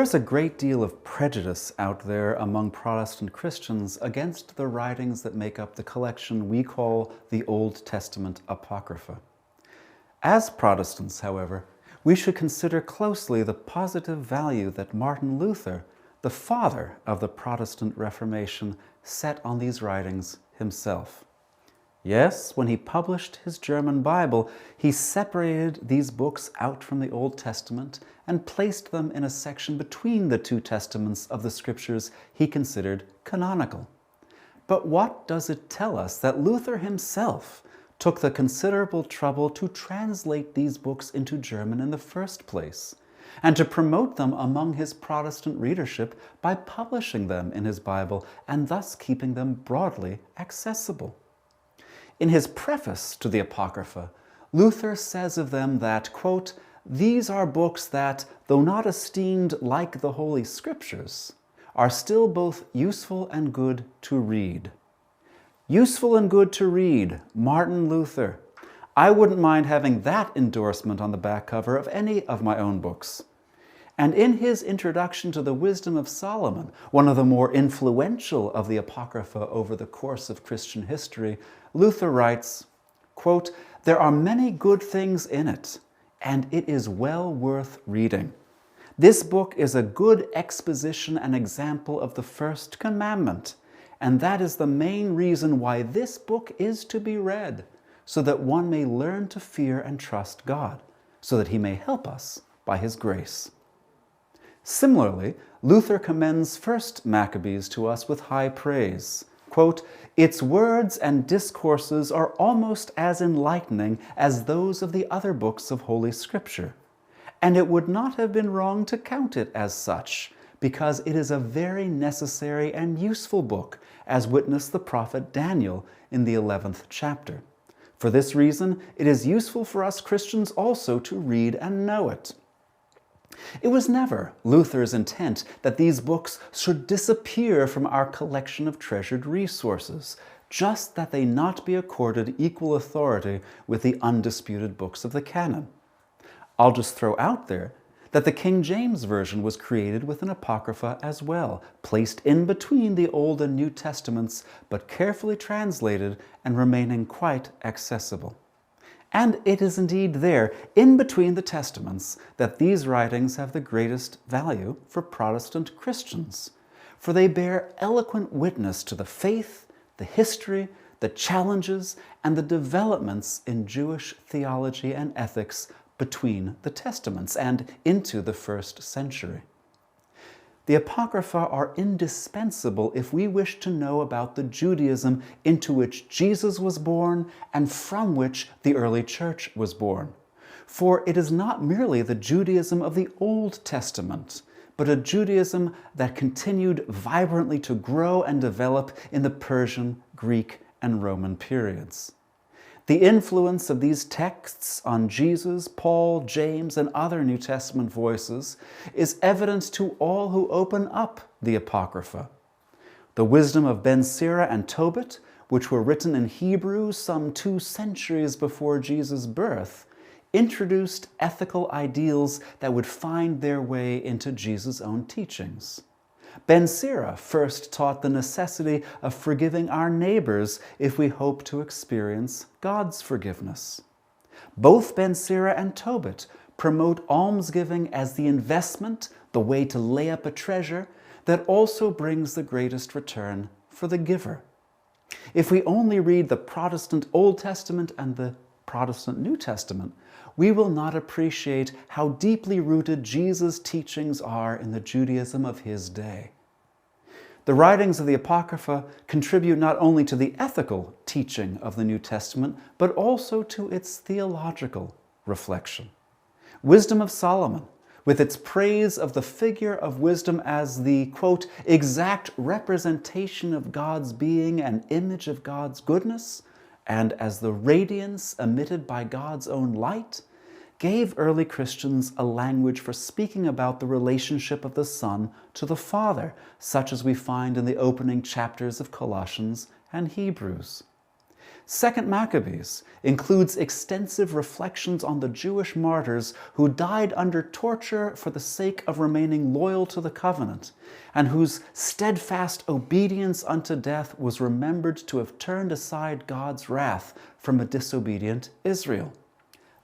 There's a great deal of prejudice out there among Protestant Christians against the writings that make up the collection we call the Old Testament Apocrypha. As Protestants, however, we should consider closely the positive value that Martin Luther, the father of the Protestant Reformation, set on these writings himself. Yes, when he published his German Bible, he separated these books out from the Old Testament and placed them in a section between the two testaments of the scriptures he considered canonical. But what does it tell us that Luther himself took the considerable trouble to translate these books into German in the first place, and to promote them among his Protestant readership by publishing them in his Bible and thus keeping them broadly accessible? In his preface to the Apocrypha, Luther says of them that, quote, "These are books that, though not esteemed like the Holy Scriptures, are still both useful and good to read." Useful and good to read, Martin Luther. I wouldn't mind having that endorsement on the back cover of any of my own books. And in his introduction to the Wisdom of Solomon, one of the more influential of the Apocrypha over the course of Christian history, Luther writes, quote, "There are many good things in it, and it is well worth reading. This book is a good exposition and example of the first commandment, and that is the main reason why this book is to be read, so that one may learn to fear and trust God, so that he may help us by his grace." Similarly, Luther commends 1 Maccabees to us with high praise. Quote, "Its words and discourses are almost as enlightening as those of the other books of Holy Scripture, and it would not have been wrong to count it as such, because it is a very necessary and useful book, as witnessed the prophet Daniel in the 11th chapter. For this reason, it is useful for us Christians also to read and know it." It was never Luther's intent that these books should disappear from our collection of treasured resources, just that they not be accorded equal authority with the undisputed books of the canon. I'll just throw out there that the King James Version was created with an Apocrypha as well, placed in between the Old and New Testaments, but carefully translated and remaining quite accessible. And it is indeed there, in between the Testaments, that these writings have the greatest value for Protestant Christians, for they bear eloquent witness to the faith, the history, the challenges, and the developments in Jewish theology and ethics between the Testaments and into the first century. The Apocrypha are indispensable if we wish to know about the Judaism into which Jesus was born and from which the early church was born. For it is not merely the Judaism of the Old Testament, but a Judaism that continued vibrantly to grow and develop in the Persian, Greek, and Roman periods. The influence of these texts on Jesus, Paul, James, and other New Testament voices is evident to all who open up the Apocrypha. The wisdom of Ben Sira and Tobit, which were written in Hebrew some 2 centuries before Jesus' birth, introduced ethical ideals that would find their way into Jesus' own teachings. Ben Sira first taught the necessity of forgiving our neighbors if we hope to experience God's forgiveness. Both Ben Sira and Tobit promote almsgiving as the investment, the way to lay up a treasure that also brings the greatest return for the giver. If we only read the Protestant Old Testament and the Protestant New Testament, we will not appreciate how deeply rooted Jesus' teachings are in the Judaism of his day. The writings of the Apocrypha contribute not only to the ethical teaching of the New Testament, but also to its theological reflection. Wisdom of Solomon, with its praise of the figure of wisdom as the, quote, exact representation of God's being and image of God's goodness, and as the radiance emitted by God's own light, gave early Christians a language for speaking about the relationship of the Son to the Father, such as we find in the opening chapters of Colossians and Hebrews. Second Maccabees includes extensive reflections on the Jewish martyrs who died under torture for the sake of remaining loyal to the covenant, and whose steadfast obedience unto death was remembered to have turned aside God's wrath from a disobedient Israel.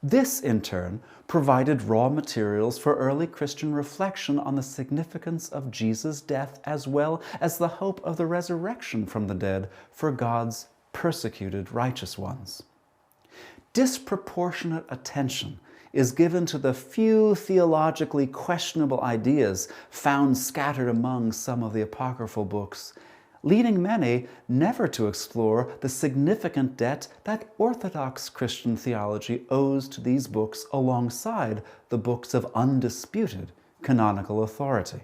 This, in turn, provided raw materials for early Christian reflection on the significance of Jesus' death as well as the hope of the resurrection from the dead for God's persecuted righteous ones. Disproportionate attention is given to the few theologically questionable ideas found scattered among some of the apocryphal books, leading many never to explore the significant debt that Orthodox Christian theology owes to these books alongside the books of undisputed canonical authority.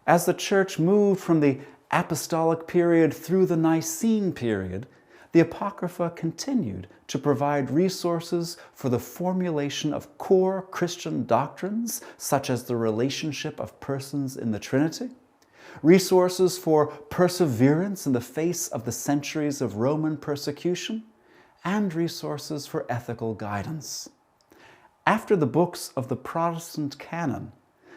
As the Church moved from the apostolic period through the Nicene period, the Apocrypha continued to provide resources for the formulation of core Christian doctrines, such as the relationship of persons in the Trinity, resources for perseverance in the face of the centuries of Roman persecution, and resources for ethical guidance. After the books of the Protestant canon,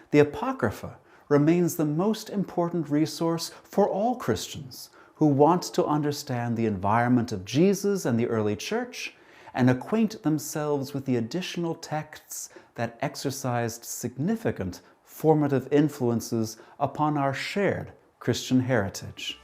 the Apocrypha remains the most important resource for all Christians who want to understand the environment of Jesus and the early church and acquaint themselves with the additional texts that exercised significant formative influences upon our shared Christian heritage.